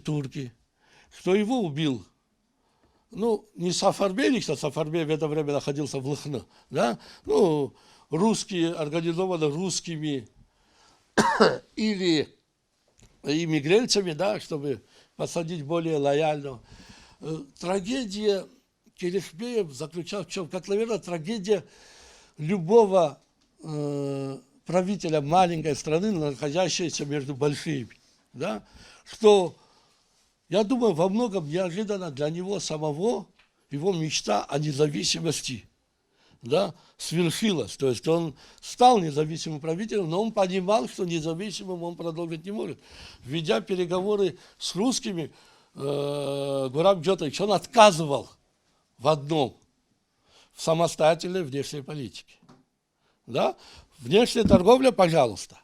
турки, что его убил, не Сафарбей лично, Сафарбей в это время находился в Лыхно, да, русские, организованы русскими или иммигрантами, да, чтобы посадить более лояльно. Трагедия Келешбея заключалась в чем? Как, наверное, трагедия любого правителя маленькой страны, находящейся между большими, да, что я думаю, во многом неожиданно для него самого его мечта о независимости, да, свершилась. То есть он стал независимым правителем, но он понимал, что независимым он продолжить не может. Ведя переговоры с русскими, Гурам Джотович, он отказывал в одном, в самостоятельной внешней политике. Да? Внешняя торговля, пожалуйста.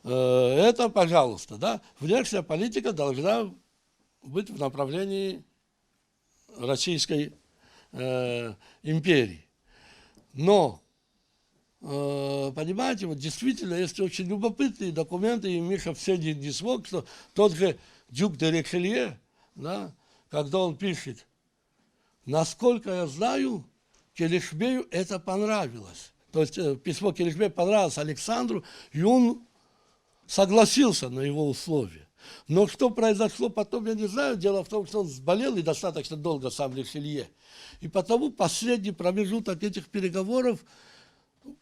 Это, пожалуйста, да. Внешняя политика должна быть в направлении Российской империи. Но, понимаете, вот действительно, есть очень любопытные документы, и Миша все не смог, что тот же Дюк де Ришелье, да, когда он пишет, насколько я знаю, Келешбею это понравилось. То есть письмо Келешбея понравилось Александру, и он согласился на его условия. Но что произошло потом, я не знаю. Дело в том, что он заболел и достаточно долго сам Ришелье. И потому последний промежуток этих переговоров,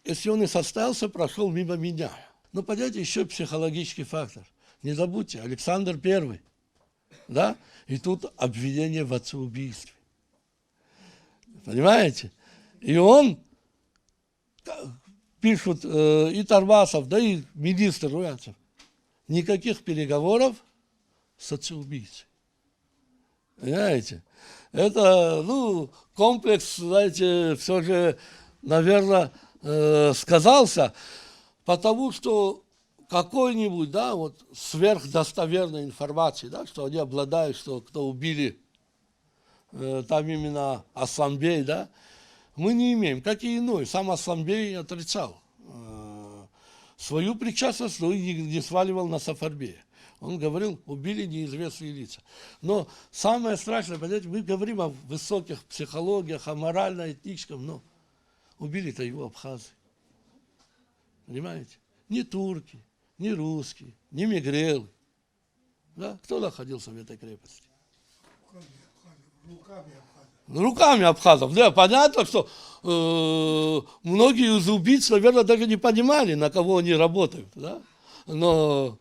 если он и состоялся, прошел мимо меня. Но, понимаете, еще психологический фактор. Не забудьте, Александр I, да? И тут обвинение в отцеубийстве. Понимаете? И он, пишут и Тарвасов, да и министр Руянцев, никаких переговоров с отцеубийцей. Понимаете? Это, ну, комплекс, знаете, все же, наверное, сказался, потому что какой-нибудь, да, вот сверхдостоверной информации, да, что они обладают, что кто убили там именно Асланбей, да, мы не имеем, как и иной. Сам Асланбей отрицал свою причастность, но и не сваливал на Сафарбея. Он говорил, убили неизвестные лица. Но самое страшное, понимаете, мы говорим о высоких психологиях, о морально-этническом, но убили-то его абхазы. Понимаете? Не турки, не русские, не мигрелы. Да? Кто находился в этой крепости? Руками абхазов. Да, понятно, что многие из убийц, наверное, даже не понимали, на кого они работают. Да? Но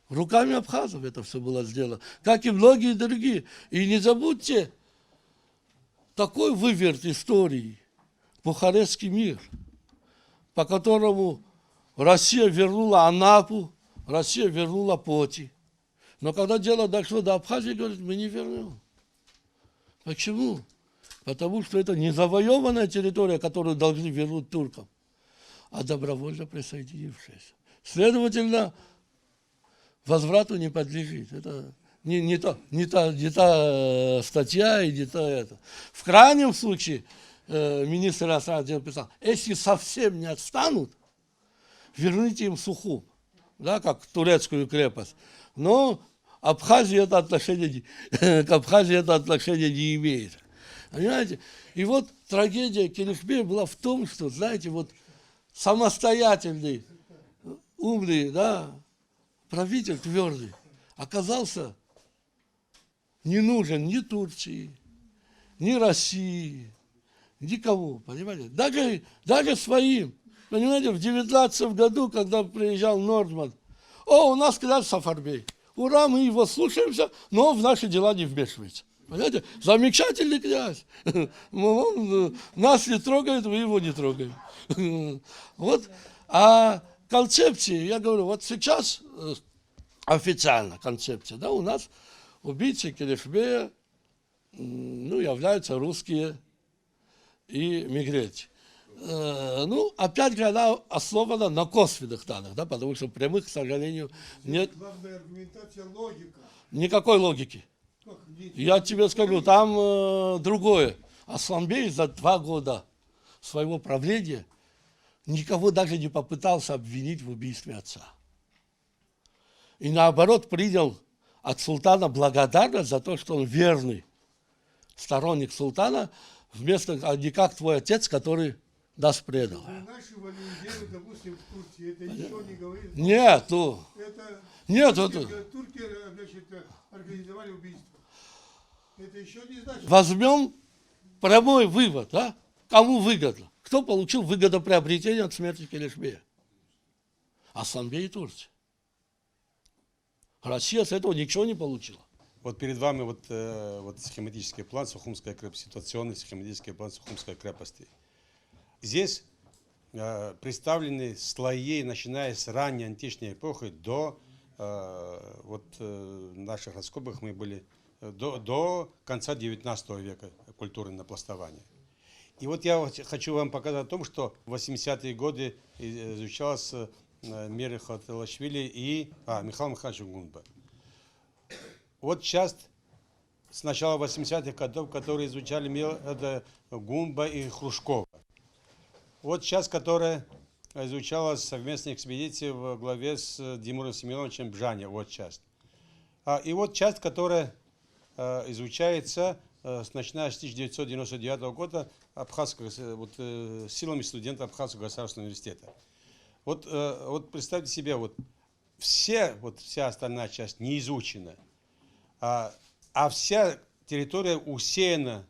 руками абхазов это все было сделано. Как и многие другие. И не забудьте, такой выверт истории, Бухарестский мир, по которому Россия вернула Анапу, Россия вернула Поти. Но когда дело дошло до Абхазии, говорят, мы не вернем. Почему? Потому что это не завоеванная территория, которую должны вернуть туркам, а добровольно присоединившаяся. Следовательно, возврату не подлежит. Это не та статья и не та это. В крайнем случае, министр иностранных дел писал, если совсем не отстанут, верните им Сухум, да, как турецкую крепость. Но Абхазия это отношение, к Абхазии это отношение не имеет. Понимаете? И вот трагедия Келешбея была в том, что, знаете, вот самостоятельный, умный, да, правитель твердый оказался не нужен ни Турции, ни России, никому, понимаете? Даже своим. Понимаете, в 19 году, когда приезжал Нордман, у нас князь Сафарбей. Ура, мы его слушаемся, но в наши дела не вмешивается. Понимаете? Замечательный князь. Он нас не трогает, мы его не трогаем. Вот. А концепции, я говорю, вот сейчас официально концепция, да, у нас убийцы Келешбея, ну, являются русские и мигрельцы. Ну, опять же, она основана на косвенных данных, да, потому что прямых, к сожалению, нет. Главная аргументация — логика. Никакой логики. Я тебе скажу, там другое. Асланбей за 2 года своего правления никого даже не попытался обвинить в убийстве отца. И наоборот принял от султана благодарность за то, что он верный сторонник султана, вместо, а не как твой отец, который нас предал. Наши военные, допустим, в Турции, это ничего не говорит. Нет, нет, турки, значит, организовали убийство. Это еще не значит. Возьмем прямой вывод, да? Кому выгодно? Кто получил выгодоприобретение от смерти Келешбея? Асланбей и Турция. Россия с этого ничего не получила. Вот перед вами вот схематический план Сухумской крепости, ситуационный схематический план Сухумской крепости. Здесь представлены слои, начиная с ранней античной эпохи до наших раскопок мы были до конца 19 века культуры напластования. И вот я хочу вам показать о том, что в 80-е годы изучалось Мире Хатилашвили и Михаил Михайлович Гунба. Вот часть с начала 80-х годов, которые изучали это Гунба и Хрушкова. Вот часть, которая изучалась в совместной экспедиции во главе с Димуром Семеновичем Бжаня, вот часть. И вот часть, которая изучается, начиная с 1999 года силами студентов Абхазского государственного университета. Вот представьте себе, вся остальная часть не изучена, а вся территория усеяна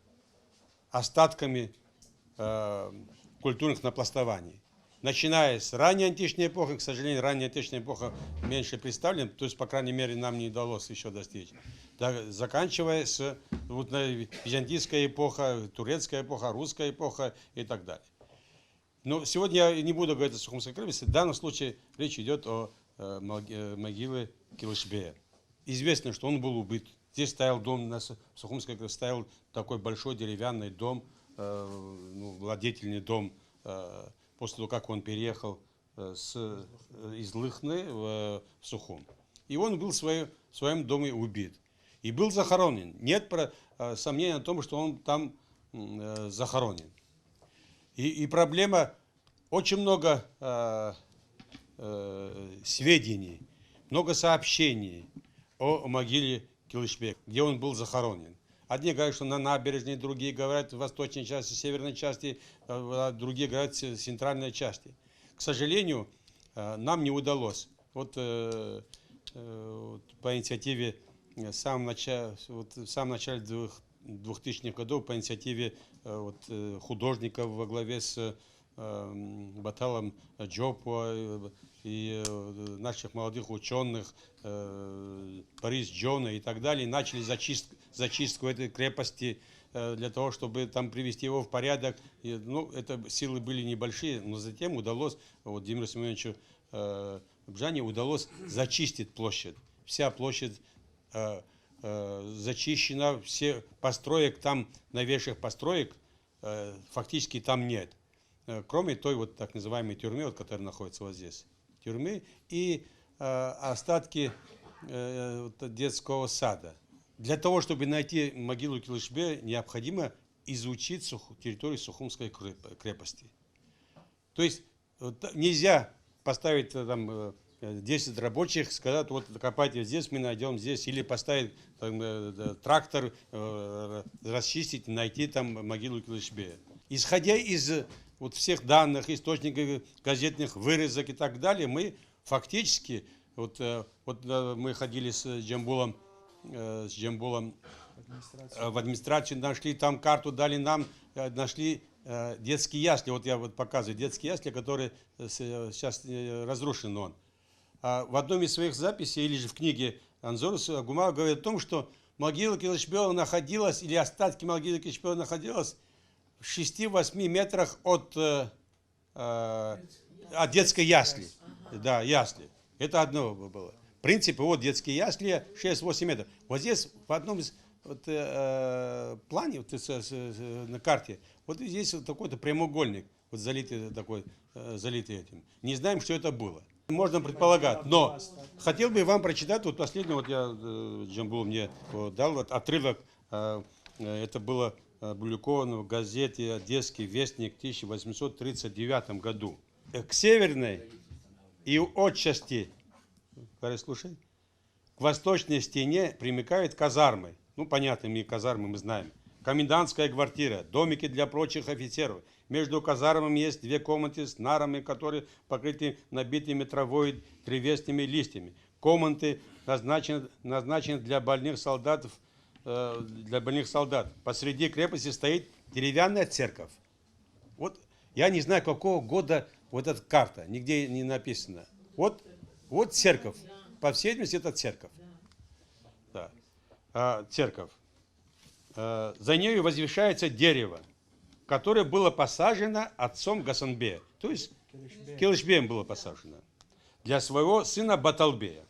остатками культурных напластований. Начиная с ранней античной эпохи, к сожалению, ранняя античная эпоха меньше представлена, то есть, по крайней мере, нам не удалось еще достичь. Заканчивая с византийская эпоха, турецкая эпоха, русская эпоха и так далее. Но сегодня я не буду говорить о Сухумской крепости, в данном случае речь идет о могиле Килышбея. Известно, что он был убит. Здесь стоял дом, в Сухумской крепости стоял такой большой деревянный дом, владетельный дом, после того, как он переехал из Лыхны в Сухум. И он был в своем доме убит. И был захоронен. Нет сомнений о том, что он там захоронен. И проблема, очень много сведений, много сообщений о могиле Килышбека, где он был захоронен. Одни говорят, что на набережной, другие говорят в восточной части, северной части, другие говорят в центральной части. К сожалению, нам не удалось. По инициативе в самом начале 2000-х годов, по инициативе художников во главе с Баталом Джопуа и наших молодых ученых, Борис Джона и так далее, начали зачистку этой крепости для того, чтобы там привести его в порядок. Это силы были небольшие, но затем удалось, Димитру Семеновичу Бжане удалось зачистить площадь. Вся площадь зачищена, все построек там, новейших построек, фактически там нет. Кроме той так называемой тюрьмы, которая находится вот здесь. Тюрьмы и остатки детского сада. Для того, чтобы найти могилу Килышбея, необходимо изучить территорию Сухумской крепости. То есть нельзя поставить там 10 рабочих, сказать, копайте здесь, мы найдем здесь, или поставить трактор, расчистить, найти там могилу Килышбея. Исходя из всех данных, источников, газетных вырезок и так далее, мы фактически, мы ходили с Джамбулом в администрацию, нашли там карту, дали нам, нашли детские ясли, я показываю, детские ясли, которые сейчас разрушен он. В одной из своих записей, или же в книге Анзорус Агумаров говорит о том, что могила Килышбея находилась, или остатки могилы Килышбея находилась в 6-8 метрах от детской ясли. Да, ясли. Это одно было. В принципе, детские ясли 6-8 метров. Вот здесь в одном из плане, на карте, здесь такой-то прямоугольник, залитый этим. Не знаем, что это было. Можно предполагать, но хотел бы вам прочитать, последний, Джамбул мне дал отрывок, это было опубликовано в газете «Одесский вестник» в 1839 году. К северной и отчасти, слушай, к восточной стене примыкают казармы. Понятно, казармы мы знаем. Комендантская квартира, домики для прочих офицеров. Между казармами есть 2 комнаты с нарами, которые покрыты набитыми травой, древесными листьями. Комнаты назначены для больных солдат. Посреди крепости стоит деревянная церковь. Я не знаю, какого года эта карта, нигде не написано. Вот церковь. По всей видимости, это церковь. Да. церковь. За нею возвышается дерево, которое было посажено отцом Гасанбея, то есть Келешбеем было посажено, для своего сына Баталбея.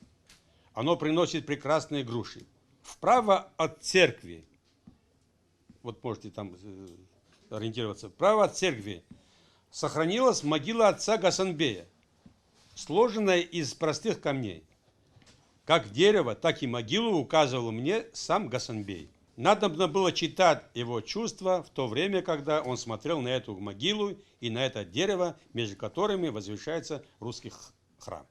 Оно приносит прекрасные груши. Вправо от церкви, вот можете там ориентироваться, вправо от церкви сохранилась могила отца Гасанбея, сложенная из простых камней. Как дерево, так и могилу указывал мне сам Гасанбей. Надобно было читать его чувства в то время, когда он смотрел на эту могилу и на это дерево, между которыми возвышается русский храм.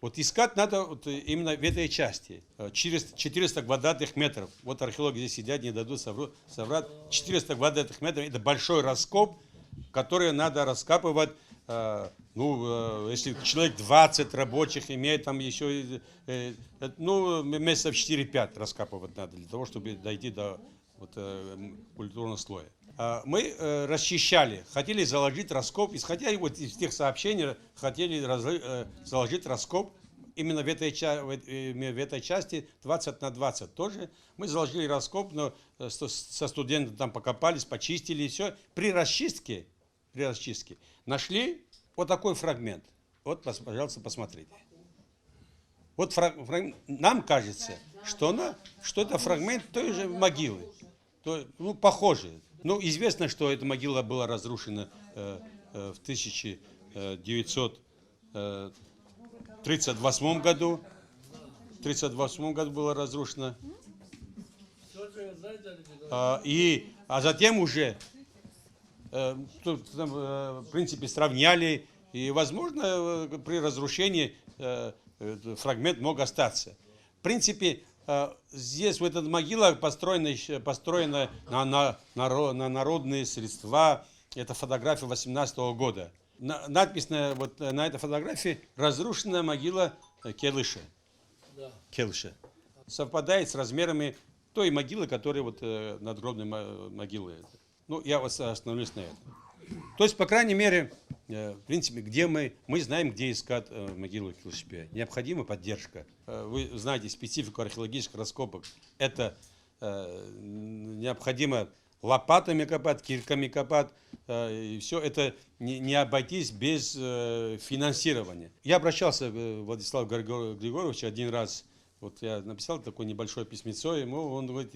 Вот искать надо вот именно в этой части. Через 400 квадратных метров. Вот археологи здесь сидят, не дадут соврать. 400 квадратных метров – это большой раскоп, который надо раскапывать. Если человек 20 рабочих имеет, там еще, месяцев 4-5 раскапывать надо, для того, чтобы дойти до культурного слоя. Мы расчищали, хотели заложить раскоп, исходя вот из тех сообщений, хотели заложить раскоп именно в этой части 20 на 20 тоже. Мы заложили раскоп, но со студентами там покопались, почистили, и все. При расчистке нашли вот такой фрагмент. Вот, пожалуйста, посмотрите. Вот нам кажется, что это фрагмент той же могилы, похожий. Известно, что эта могила была разрушена в 1938 году. В 1938 году была разрушена. А затем уже, в принципе, сравняли. И, возможно, при разрушении фрагмент мог остаться. В принципе, здесь вот эта могила построена на народные средства. Это фотография 18 года. Надпись на этой фотографии «Разрушенная могила Келыша». Келыша. Совпадает с размерами той могилы, которая надгробной могилы. Я остановлюсь на этом. То есть, по крайней мере, в принципе, где мы знаем, где искать могилу Келешбея. Необходима поддержка. Вы знаете специфику археологических раскопок. Это необходимо лопатами копать, кирками копать. И все это не обойтись без финансирования. Я обращался к Владиславу Григорьевичу один раз. Я написал такое небольшое письмецо ему. Он говорит,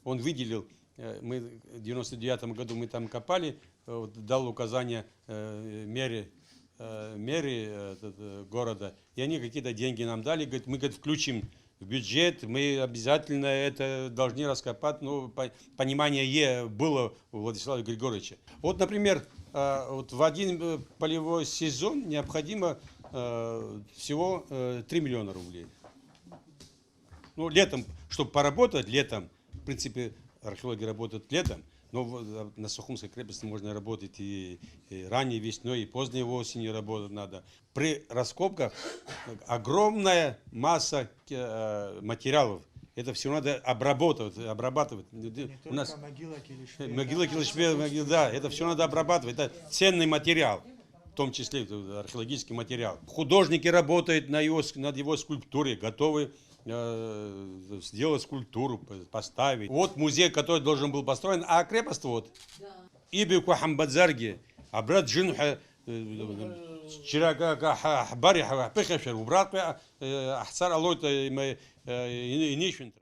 он выделил. Мы в 99 году мы там копали, дал указания мэре города, и они какие-то деньги нам дали, говорит, мы включим в бюджет, мы обязательно это должны раскопать, понимание было у Владислава Григорьевича. Например, в один полевой сезон необходимо всего 3 миллиона рублей. Летом, чтобы поработать, в принципе, археологи работают летом, но на Сухумской крепости можно работать и ранней весной, и поздней осенью работать надо. При раскопках огромная масса материалов. Это все надо обрабатывать. У нас могила Келешбея, да, это все надо обрабатывать. Это ценный материал, в том числе археологический материал. Художники работают над его скульптурой, готовы сделать скульптуру, поставить. Музей, который должен был построен, а крепость Ибику Хамбадзарги, Абрат Джинха, Чирака Хабари Хапехешер, Убрат Ахцар Алойта и Нишвин.